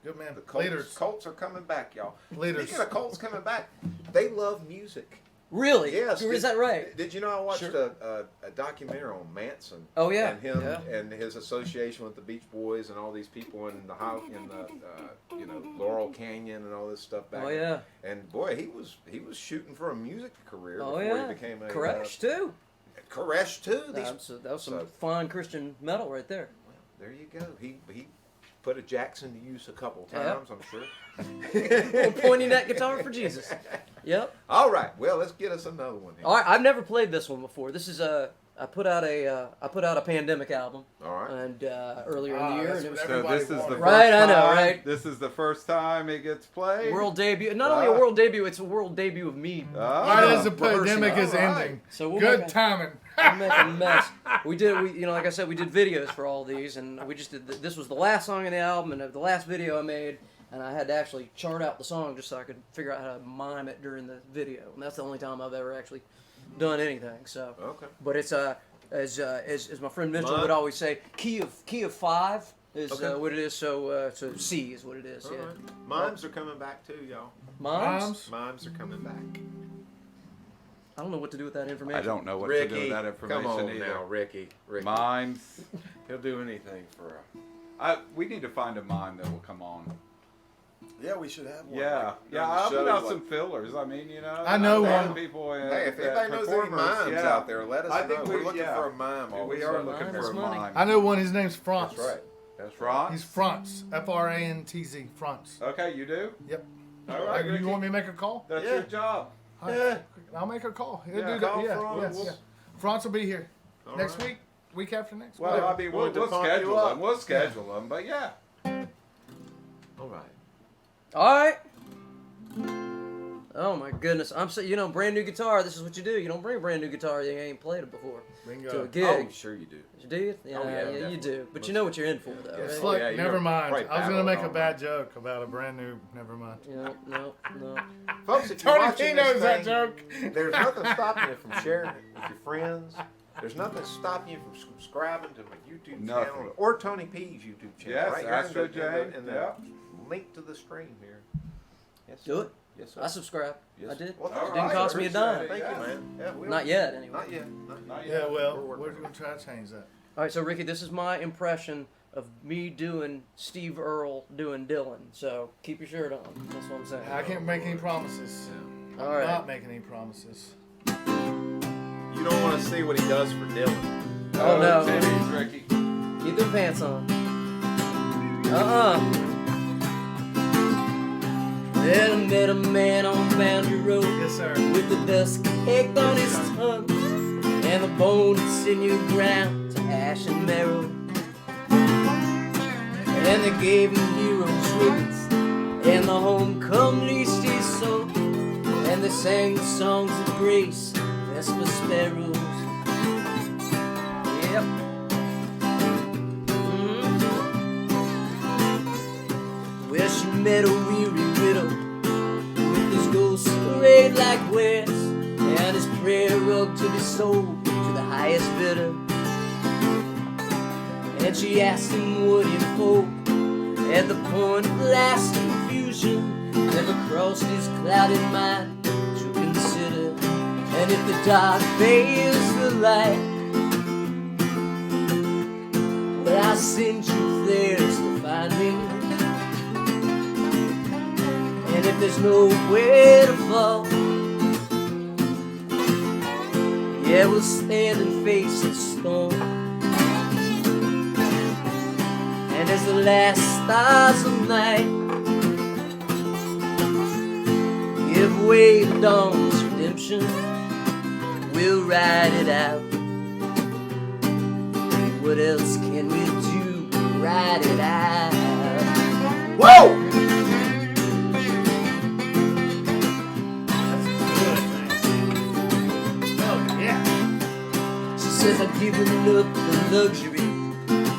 Good men. The Colts, Leaders. Colts are coming back, y'all. Leaders. Speaking of Colts coming back, they love music. Really? Yes. Is that right? Did you know I watched Sure. a documentary on Manson? Oh, yeah. And him Yeah. and his association with the Beach Boys and all these people in the Laurel Canyon and all this stuff back. Oh, yeah. And boy, he was shooting for a music career Oh, before yeah. he became a Koresh, too. Koresh too. That was some fine Christian metal right there. Well, there you go. He put a Jackson to use a couple Yeah. times, I'm sure. Well, pointing that guitar for Jesus. Yep. All right. Well, let's get us another one here. All right, I've never played this one before. This is I put out a Pandemic album, All right. and earlier in the year, that's and it was what So Everybody this is the wanted. first Right, I know, time- right? This is the first time it gets played. world debut. Not only a world debut, it's a world debut of me. Right as the rehearsing. pandemic is All right. ending. So we'll Good make a- timing. We'll make a mess. Like I said, we did videos for all these, and we just did. This was the last song in the album, and the last video I made, and I had to actually chart out the song just so I could figure out how to mime it during the video, and that's the only time I've ever actually done anything. So, Okay. but it's as my friend Mitchell Mime? would always say, key of 5 is Okay. what it is. So C is what it is. All Yeah. right. Mimes are coming back too, y'all. Mimes? Mimes are coming back. I don't know what to do with that information. I don't know what Ricky, to do with that information come on either. now, Ricky. Mimes. He'll do anything for We need to find a mime that will come on. Yeah, we should have one. Yeah, like, yeah. on the I'll show, put out like- some fillers. I mean, I know a lot of one. people. Hey, if that anybody knows any performers, mimes yeah. out there, let us I know. think We're looking yeah. for a mime. all We of a are sudden. looking Mime for is a money. mime. I know one. His name's Franz. That's right. That's He's Franz. Franz. Frantz. Franz. Okay, you do. Yep. All right, Ricky. You want me to make a call? That's Yeah. your job. All right. Yeah. I'll make a call. He'll Yeah, do that. call Yeah, Franz. yeah. Franz will be here All next right. week after next. Well, whatever. I mean, We'll we'll pump you schedule up. them. We'll schedule them, but yeah. All right. All right. Oh my goodness! I'm so brand new guitar. This is what you do. You don't bring a brand new guitar you ain't played it before Bingo. to a gig. Oh, sure you do. Do you? Yeah, Oh, yeah, yeah, you definitely. do. But you know what you're in for, though. Yes. It's Right? like, yeah, you're never mind. right, I was going to make a battle, bad joke about a brand new. Never mind. No. Folks, if you're Tony watching T this knows that thing, joke. there's nothing stopping you from sharing it with your friends. There's nothing stopping you from subscribing to my YouTube Nothing. channel or Tony P's YouTube channel. Yes, right here in Astro the- Jane, in the yeah. link to the stream here. Yes, Do sir. it. Yes, sir. I subscribe. Yes, I sir. did. Well, All Didn't right, cost me a dime. appreciate Thank it, you, yeah. man. Yeah, we Not don't- yet, anyway. Not yet. Not yet. Not Yeah, yet. well, We're we're working going to try to change that. All right, so Ricky, this is my impression of me doing Steve Earle doing Dylan. So keep your shirt on. That's what I'm saying. I can't make any promises. All I'm right. not making any promises. You don't want to see what he does for Dylan. Oh, no. Titties, Ricky. Keep them pants on. Then I met a man on Boundary Road Yes, sir. with the dust caked on his tongue and the bone and sinew ground to ash and marrow. And they gave him heroes' ribbons and the homecoming leased his soul, and they sang the songs of grace, Vesper sparrows. Yep. Well, she met a weary widow with his ghost arrayed like wares, and his prayer rug to be sold to the highest bidder. And she asked him would he fold at the point of last confusion, never crossed his clouded mind to consider. And if the dark veils the light, well, I send you flares to find me. And if there's nowhere to fall, yeah, we'll stand and face the storm. And as the last stars of night give way to dawn's redemption, we'll ride it out. What else can we do? Ride it out. Whoa! Oh, yeah. She says I've given up the luxury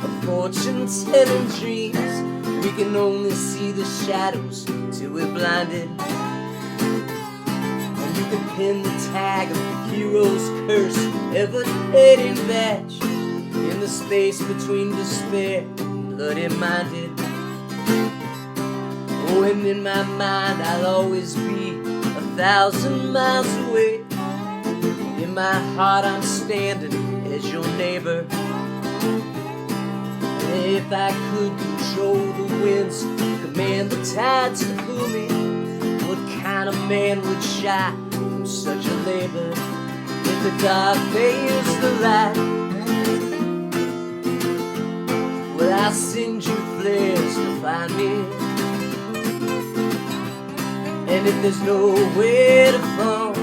of fortune-telling dreams. We can only see the shadows till we're blinded. And you can pin the tag of the hero's curse, ever-fading badge, in the space between despair and bloody-minded. Oh, and in my mind I'll always be 1,000 miles away my heart I'm standing as your neighbor. If I could control the winds, command the tides to pull me, what kind of man would shy from such a labor? If the dark veils the light, well, I'll send you flares to find me. And if there's nowhere to fall,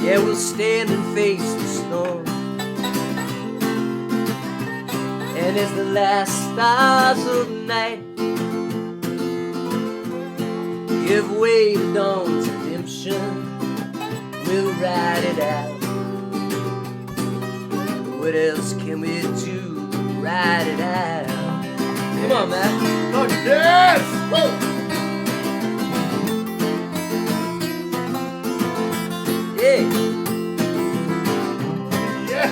yeah, we'll stand and face the storm. And as the last stars of night give way to dawn's redemption, we'll ride it out. What else can we do but ride it out? Come on, Matt. Oh, yes! Woo! Yeah. Yeah!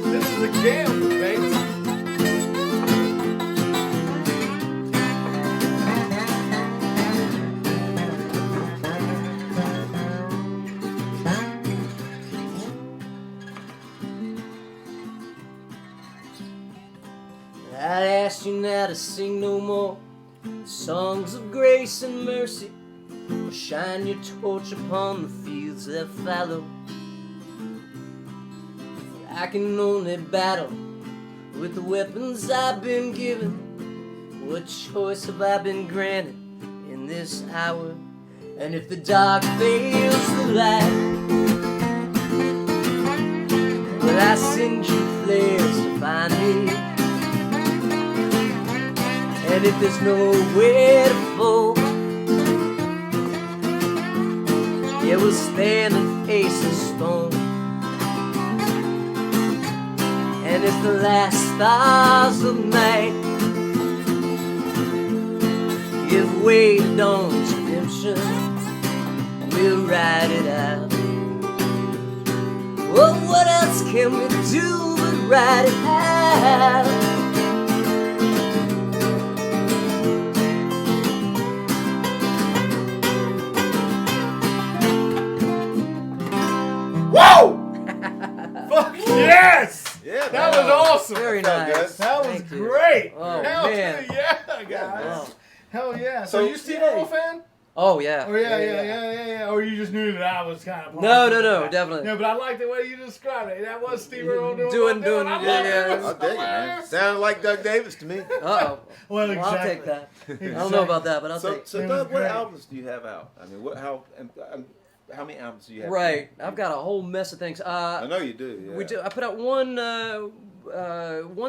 This is a gamble, baby. I'd ask you now to sing no more songs of grace and mercy, or shine your torch upon the fields that follow. I can only battle with the weapons I've been given. What choice have I been granted in this hour? And if the dark veils the light, will I send you flares to find me? And if there's nowhere to fall, yeah, we'll stand and face the storm. And if the last stars of night give way to dawn's redemption, we'll ride it out. Well, what else can we do but ride it out? Whoa! Fuck yes! Yeah, That man. was awesome. Very Felt good. nice. That was Thank you. great. Oh, Hell man. yeah, guys. man. Hell yeah. So, So you Steve Earle fan? Oh, yeah. Oh yeah. Or you just knew that I was kind of. No, definitely. No, but I like the way you described it. That was Steve Earle Doing, I love yeah. it. I'll dig it, man. Sounded like Doug Davis to me. Uh-oh. Well, Well, I'll take exactly. that. I don't know about that, but I'll So, take it. so It was Doug, what great. albums do you have out? I mean, how many albums do you have? Right. I've got a whole mess of things. I know you do. Yeah. We do. I put out one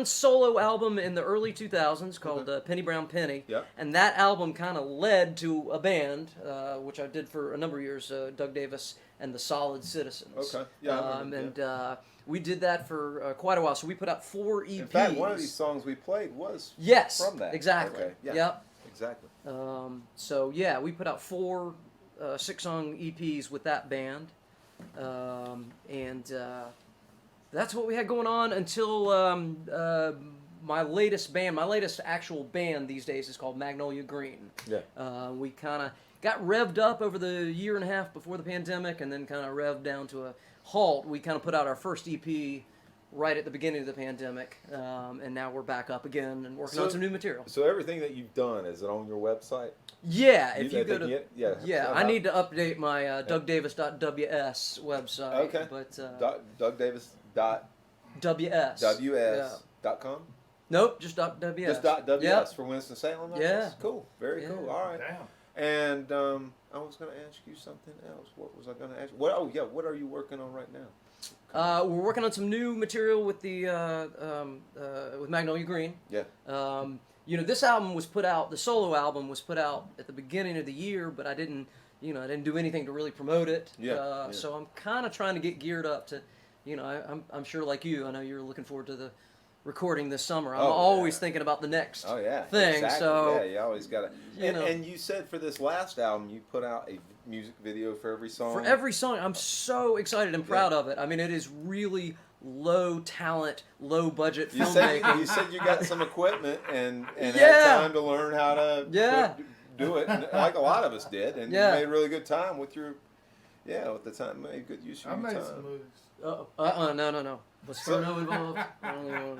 solo album in the early 2000s called Penny Brown Penny. Yeah. And that album kind of led to a band, which I did for a number of years, Doug Davis and the Solid Citizens. Okay. Yeah, I remember, and we did that for quite a while. So we put out 4 EPs. In fact, one of these songs we played was Yes. from that. Exactly. Okay. Yeah. Yep. Exactly. So yeah, we put out 4 6-song EPs with that band, and that's what we had going on until my latest actual band these days is called Magnolia Green. Yeah. We kind of got revved up over the year and a half before the pandemic, and then kind of revved down to a halt. We kind of put out our first EP right at the beginning of the pandemic, and now we're back up again and working on some new material. So everything that you've done, is it on your website? Yeah, if you go to yeah, I need to update my DougDavis.ws website. Okay. But DougDavis.ws.com. Nope, just .ws. Just .ws Yep. for Winston-Salem. I Yeah. guess? Cool. Very cool. All right. Damn. And I was going to ask you something else. What was I going to ask you? What are you working on right now? We're working on some new material with the with Magnolia Green. Yeah. This album was put out. The solo album was put out at the beginning of the year, but I didn't do anything to really promote it. Yeah. So I'm kind of trying to get geared up to, I'm sure like you. I know you're looking forward to the recording this summer. I'm always thinking about the next thing. Exactly. So yeah, you always got to. And you said for this last album, you put out a music video for every song. For every song, I'm so excited and proud of it. I mean, it is really low talent, low budget You filmmaking. said you got some equipment and Yeah. had time to learn how to Yeah. do it, and like a lot of us did, and Yeah. you made really good time with your with the time, made good use of I your made time. some moves. No. Was Frono involved? No.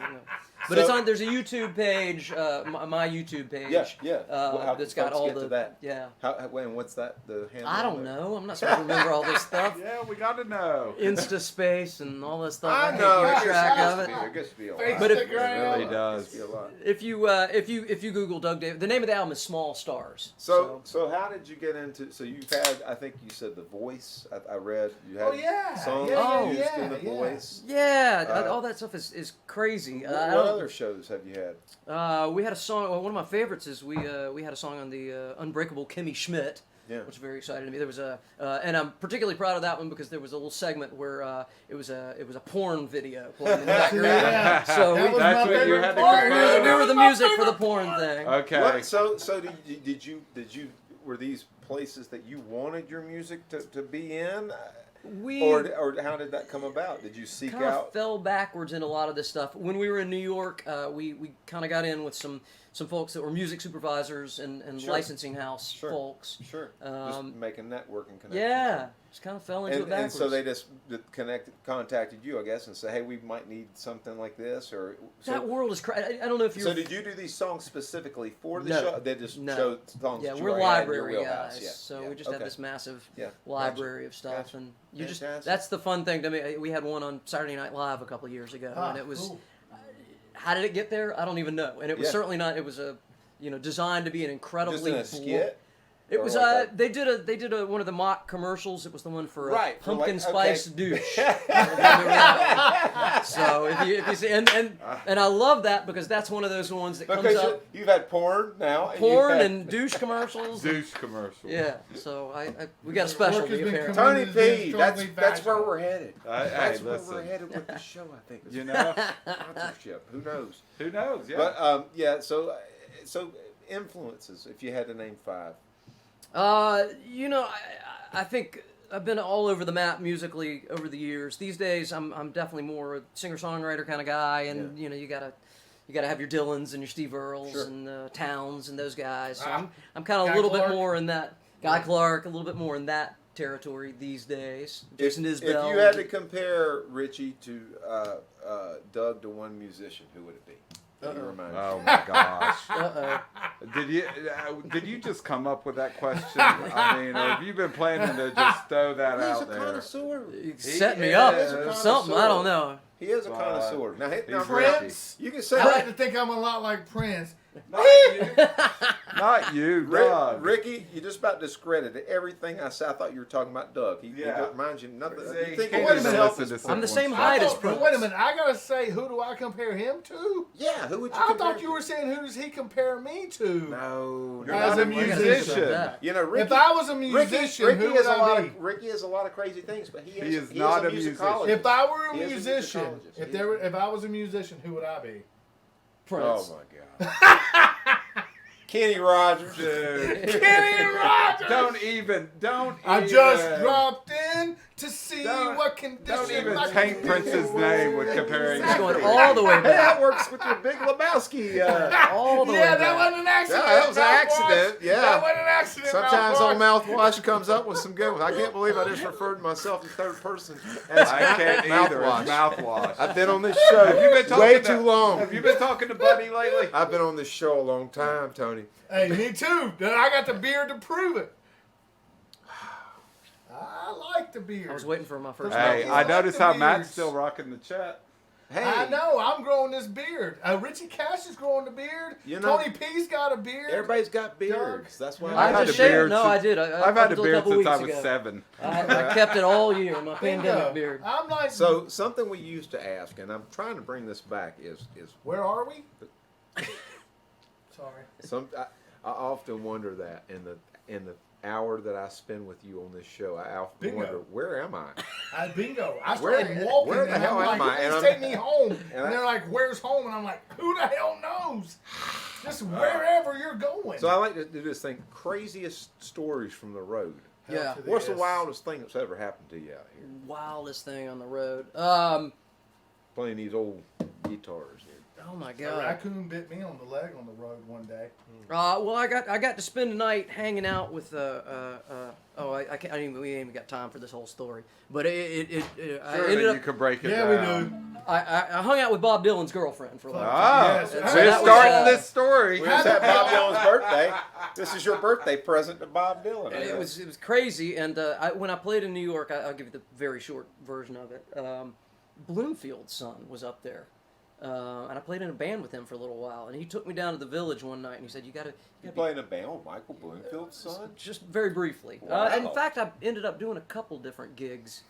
But So- it's on. There's a YouTube page, my YouTube page. Yeah. How That's folks got all get the. to that? Yeah. When what's that? The handle? I don't on there? know. I'm not supposed to remember all this stuff. Yeah, we got to know. Insta space and all this stuff. I hate know. keeping It track gets of to it. be- It gets to be a lot. But if- It really It does. gets to be a lot. If you Google Doug Davis, the name of the album is Small Stars. So how did you get into? So you've had, I think you said The Voice. I read you had Oh, yeah. songs Yeah, used yeah, in The yeah. Voice. yeah, Uh, all that stuff is crazy. What I don't- other shows have you had? We had a song. Well, one of my favorites is we had a song on the Unbreakable Kimmy Schmidt, Yeah. which is very exciting to me. There was and I'm particularly proud of that one because there was a little segment where it was a porn video playing in the background. Yeah. So That was That's my what you favorite had to part. confirm. we were the music for the porn thing. Okay. What? So did you were these places that you wanted your music to be in, We or how did that come about? Did you seek kind of out? fell backwards in a lot of this stuff. When we were in New York, we kind of got in with some folks that were music supervisors and Sure. licensing house Sure. folks. Sure. Just making networking connections. Yeah, just kind of fell into it And backwards. so they just contacted you, I guess, and said, "Hey, we might need something like this." Or that world is crazy. I don't know if you're. So did you do these songs specifically for the No. show? They just No. showed songs. Yeah, that you we're already had in your library wheelhouse. guys, Yeah. so yeah. we just have Okay. this massive Yeah. library of stuff, Gotcha. and you just Fantastic. that's the fun thing to me. We had one on Saturday Night Live a couple of years ago, and it was Cool. how did it get there? I don't even know, and it was Yeah. certainly not. It was designed to be be an Just incredibly in a skit. It Or was like a- they did one of the mock commercials. It was the one for Right, for pumpkin like- spice okay. douche. I remember that one. So if you see and I love that because that's one of those ones that comes Because up you've had porn now. And porn you've had- and douche commercials. Douche commercial. Yeah, so we got a Work has specialty been apparently. Tony Commended P. as That's strongly where vaginal. we're headed. Hey, That's where we're listen. headed with the show. I think. You know, Sponsorship. Who knows? who knows? Yeah. But So influences. If you had to name 5. I think I've been all over the map musically over the years. These days, I'm definitely more a singer-songwriter kind of guy, and you gotta have your Dylans and your Steve Earles Sure. and Towns and those guys. So Ah. I'm kind of a Guy little Clark. bit more in that Guy Clark, a little bit more in that territory these days. Jason If Isbell. you had to compare Richie to Doug to one musician, who would it be? That you remind Oh my gosh. Uh-oh. Did you just come up with that question? I mean, or have you been planning to just throw that He's a out there? connoisseur. You set me up is for a something. I don't know. He is a But connoisseur. Now, he's Prince. you can say I like that. to think I'm a lot like Prince. Not you. Not you, Doug. Ricky, you just about discredited everything I said. I thought you were talking about Doug. He Yeah. reminds you nothing. See, You think he of doesn't himself listen as to I'm the someone same say- height as But Prince. wait a minute, I gotta say, who do I compare him to? Yeah, who would you I compare thought you to? were saying who does he compare me to? No, You're As not a a We gotta think about musician. that. You know, Ricky. If I was a musician, Ricky who has would a lot I be? of Ricky has a lot of crazy things, but he is is not a a musician. musicologist. If I were a He is a musician, musicologist. if I was a musician, who would I be? Prince. Oh my God. Kenny Rogers. Dude. Kenny Rogers. Don't even. I just dropped in to see Don't- what condition. Don't even my taint Prince's name with comparing. He's him going to- all the way Hey, back. that works with your Big Lebowski. All the way Yeah, back. that wasn't an accident. Yeah, that was an mouthwash. accident, yeah. That wasn't an accident. Sometimes mouthwash. old mouthwash comes up with some good ones. I can't believe I just referred to myself in third person as I can't either. It's mouthwash. I've been on this show Have you been talking way to, too long. Have you been talking to Buddy lately? I've been on this show a long time, Tony. Hey, me too. I got the beard to prove it. I like the beard. I was waiting for my first. Hey, He's I like noticed the how Matt's beards. still rocking the chat. Hey, I know. I'm growing this beard. Richie Cash is growing the beard. You know- Tony P's got a beard. everybody's got beards. That's why I've I had just a shaved. beard No, since- I did. I've had a until beard couple since I weeks was ago. 7. I kept it all year. My Bingo. pandemic beard. I'm like, So something we used to ask, and I'm trying to bring this back, is where are we? Sorry. I often wonder that in the hour that I spend with you on this show, I often Bingo. wonder, where am I? Bingo. I Where- started walking where the and hell I'm am like, I? And please I'm- take me home. and And they're like, where's home? And I'm like, who the hell knows? Just wherever you're going. So I like to do this thing, craziest stories from the road. Yeah. Hell to What's the this. wildest thing that's ever happened to you out here? Wildest thing on the road. playing these old guitars. Oh my A God. raccoon bit me on the leg on the road one day. Well, I got to spend the night hanging out with I can't. We ain't even got time for this whole story. But I Surely ended you up. could break it Yeah, we down. do. I hung out with Bob Dylan's girlfriend for a little. Ah, Yes. we're So that was, starting this story. We just had Bob Dylan's birthday. This is your birthday present to Bob Dylan. It was crazy, and when I played in New York, I'll give you the very short version of it. Bloomfield's son was up there, and I played in a band with him for a little while. And he took me down to the Village one night, and he said, "You You playing a band with Michael Bloomfield's son? just very briefly." Wow. In fact, I ended up doing a couple different gigs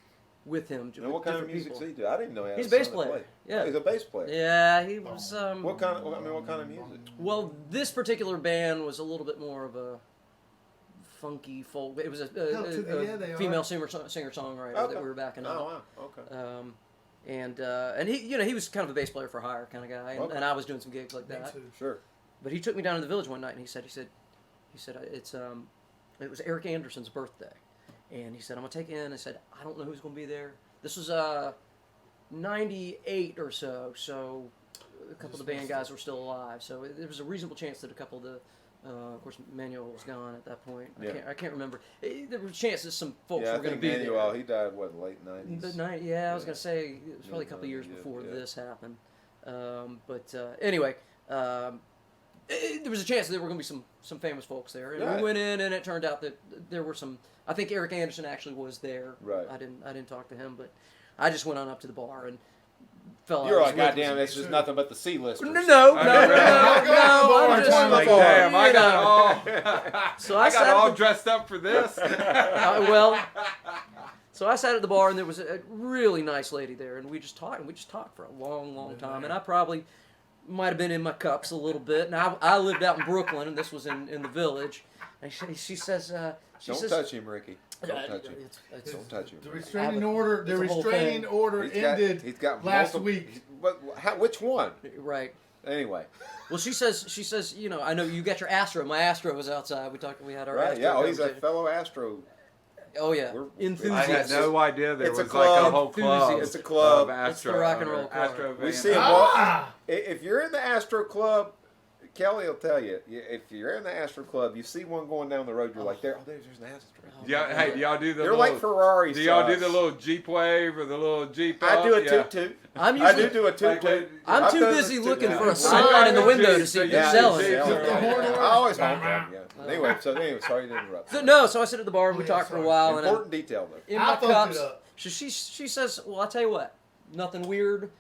with him. And what kind of music does he do? I didn't know he had He's a a bass son that player. played. Yeah. Oh, he's a bass player. Yeah, he was. What kind of? What kind of music? Well, this particular band was a little bit more of a funky folk. It was a they female are. singer-songwriter Okay. that we were backing up. Oh wow. Okay. And he was kind of a bass player for hire kind of guy, and, Okay. and I was doing some gigs like Me that. too. Sure. But he took me down to the Village one night, and he said it was Eric Anderson's birthday, and he said, "I'm gonna take you in." I said, "I don't know who's gonna be there." This was '98 or so, so a couple of the band guys were still alive, so there was a reasonable chance that a couple of the of course, Manuel was gone at that point. Yeah. I can't remember. There were chances some folks Yeah, I were going to think be Manuel, there. he died, what, late 90s? The night, yeah, I was Yeah. going to say it was probably a couple of years Yeah, before yeah. this happened. Anyway, there was a chance that there were going to be some famous folks there, and Right. we went in, and it turned out that there were some. I think Eric Anderson actually was there. Right. I didn't talk to him, but I just went on up to the bar and fell out. You're of like, his goddamn, with- this is nothing but the C-listers. No. I never- I'm just Like, Before. damn, I you got know. all, So I sat got at all the- dressed up for this. So I sat at the bar, and there was a really nice lady there, and we just talked for a long time, and I probably might have been in my cups a little bit. And I lived out in Brooklyn, and this was in the Village. And she says, Don't touch him, Ricky. Don't touch him. It's Don't touch him. The restraining order. The It's a whole restraining thing. order ended He's got last multiple- week. Which one? right. Anyway. Well, she says, you know, I know you got your Astro. My Astro was outside. We had our Right, Astro. yeah, oh, he's a conversation. fellow Astro. Oh yeah, we're- I enthusiast. had no idea there It's a was like a club. whole club. It's a club. Of It's the Astro, rock and roll club. Astro We van. see him Ah! If you're in the Astro Club, Kelly will tell you, if you're in the Astro Club, you see one going down the road, you're like, there's an Astro. Yeah, hey, do y'all do the They're little, like Ferraris. do y'all to do us. the little Jeep wave or the little Jeep I up? do a Yeah. toot-toot. I'm I usually do a toot-toot. I'm I've too done busy this looking too. for Yeah. a sign in the window to see if they're Yeah, selling you it. see Keep the horn I on. always hold them, yeah. Anyway, sorry to interrupt. So I sit at the bar and we Oh, yeah, talk for a sorry. while, and I'm Important detail, though. in I my fucked cups. it up. She says, "Well, I'll tell you what, nothing weird.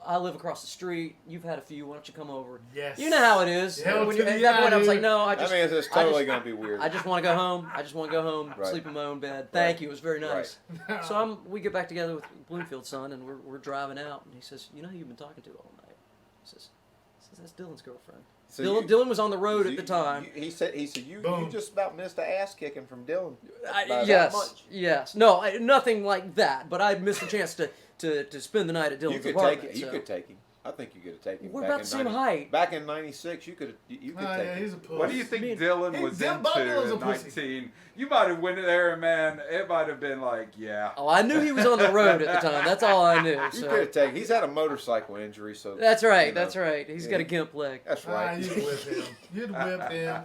I live across the street. You've had a few. Why don't you come over?" Yes. You know how it is. Hell When to you, at the that point, I was eye, like, "No, I I just, mean, it's totally going to be weird. I just want to go home. I just want to go home, Right. sleep in my own bed. Thank you. It was very nice." Right. So we get back together with Bloomfield's son, and we're driving out, and he says, "You know who you've been talking to all night?" He says that's Dylan's girlfriend. So Dylan was on the road so at the time. he said you Boom. just about missed an ass kicking from Dylan. By that Yes, much. yes. No, nothing like that. But I missed the chance to spend the night at You Dylan's could apartment. take it. You so. could take him. I think you could have taken him. We're back about in the same 90 height. Back in '96, you could take Yeah, him. he's a puss. What do you think Me- Dylan Hey, was Bob Dylan's into a at pussy. 19? You might have went there and man, it might have been like, yeah. Oh, I knew he was on the road at the time. That's all I knew. You So. could have taken. He's had a motorcycle injury, so That's right. you know. That's right. He's got a Yeah. gimp leg. That's Ah, right. you'd whip him. You'd whip him.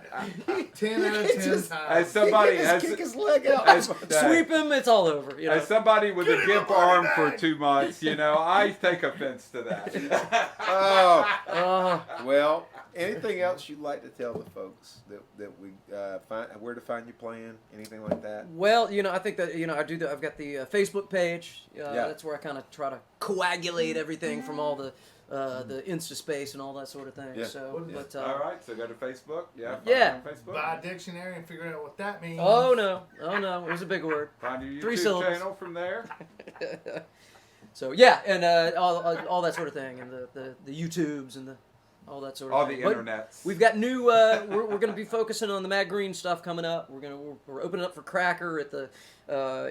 10 out of 10 Just- times. As somebody Kick has, his leg out. as, Sweep him. It's all over. You know. as somebody with a Give gimp him a arm money for bag. 2 months, you know, I take offense to that. Oh, well. Anything else you'd like to tell the folks that we find where to find you playing? Anything like that? Well, you know, I think that I do. I've got the Facebook page. Yeah. That's where I kind of try to coagulate everything from all the Insta space and all that sort of thing. Yeah. So, Yeah. but All right, so go to Facebook. Yeah. Find Yeah. me on Facebook. Buy a dictionary and figure out what that means. oh no, it was a big word. Find your 3 YouTube syllables. channel from there. So yeah, and all that sort of thing, and the YouTubes and all that sort of All thing. the But internets. we've got new. We're going to be focusing on the Mad Green stuff coming up. We're opening up for Cracker at the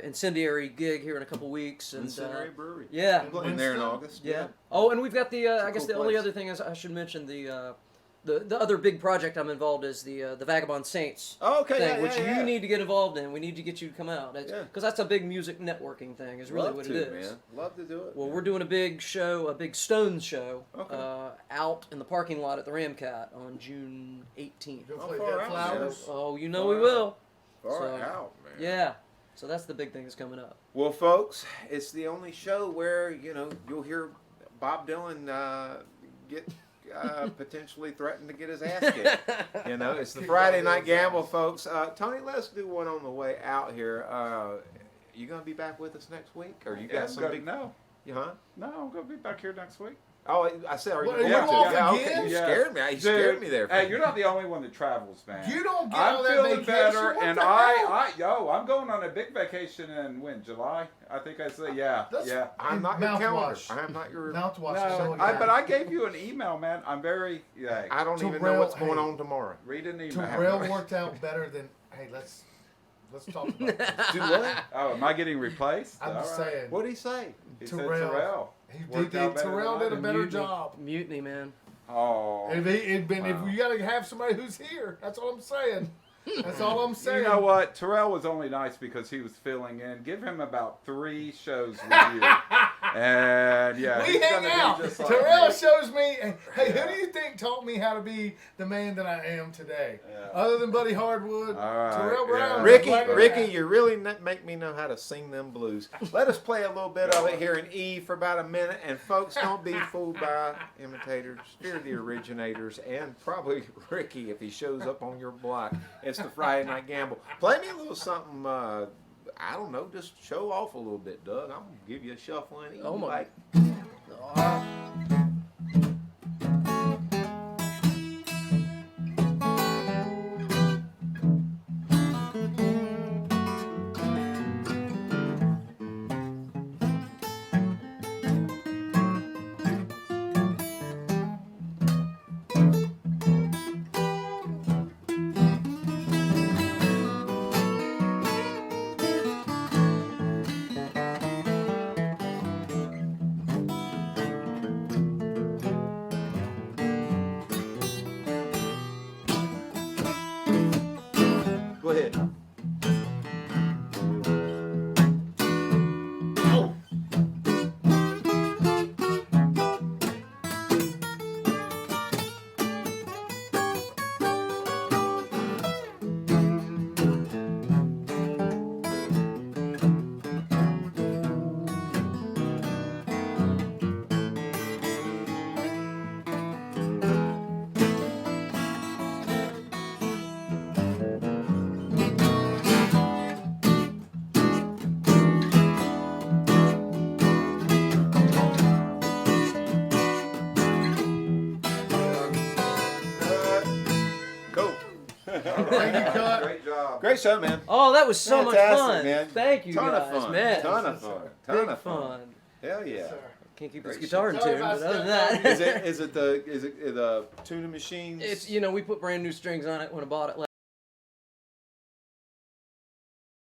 Incendiary gig here in a couple weeks, and Incendiary Brewery. yeah. I'm in there in August. Yeah. Oh, and we've got the. I a guess cool the only place. other thing is I should mention the the other big project I'm involved is the Vagabond Saints Oh, okay, thing, yeah, which yeah. you need to get involved in. We need to get you to come out because Yeah. that's a big music networking thing. Is really Love what to, it is. man. Love to do it. Well, we're doing a big show, a big Stones show, Okay. out in the parking lot at the Ramcat on June 18th. Go Oh, play far Dead out, Flowers. Oh, you know Far we out. will. Far So, out, man. Yeah. So that's the big thing that's coming up. Well, folks, it's the only show where you'll hear Bob Dylan get potentially threatened to get his ass kicked. It's the Friday Night Gamble, folks. Tony, let's do one on the way out here. You gonna be back with us next week, or you got some big? No, Huh? no, I'm gonna be back here next week. Oh, I said, are you What, going are to? you off Yeah, again? okay. You Yeah. scared me. You Dude, scared me there. Hey, you're not the only one that travels, man. You don't get I'm all that feeling vacation. better, What and the hell? I'm going on a big vacation in July? I think I said, yeah. I'm not your calendar. Mouthwash. I am not your. Mouthwash. No, but I gave you an email, man. I'm very, I don't even know Terrell, what's going hey. on tomorrow. read an email. Terrell worked out better than. Hey, let's talk about this. Do what? Oh, am I getting replaced? I'm All just right. saying. What did he say? He said Terrell. Terrell. Worked out better Terrell than I did a did. better Mutiny. job. Mutiny, man. Oh. If you got to have somebody who's here, that's all I'm saying. That's all I'm saying. You know what? Terrell was only nice because he was filling in. Give him about 3 shows a year. And yeah, We he's hang gonna out. be just like Terrell me. shows me. Hey, Yeah. who do you think taught me how to be the man that I am today? Yeah. Other than Buddy Hardwood, All right, Terrell yeah. Brown. Ricky, Like Ricky, that. you really make me know how to sing them blues. Let us play a little bit of it here in E for about a minute. And folks, don't be fooled by imitators. Fear the originators, and probably Ricky if he shows up on your block. It's the Friday Night Gamble. Play me a little something. I don't know, just show off a little bit, Doug. I'm gonna give you a shuffle in E. Oh, my. Like, go ahead. Oh. Cool. Thank you, Cut. Great job. Great show, man. Oh, that was so much Fantastic, fun. man. Thank you, Ton guys, of fun. man. Ton of fun. Ton Big of fun. fun. Hell yeah. Sir. Can't keep this Great guitar in shit. tune, Sorry but if I other than stepped that, Is it the tuning machines? it's we put brand new strings on it when I bought it.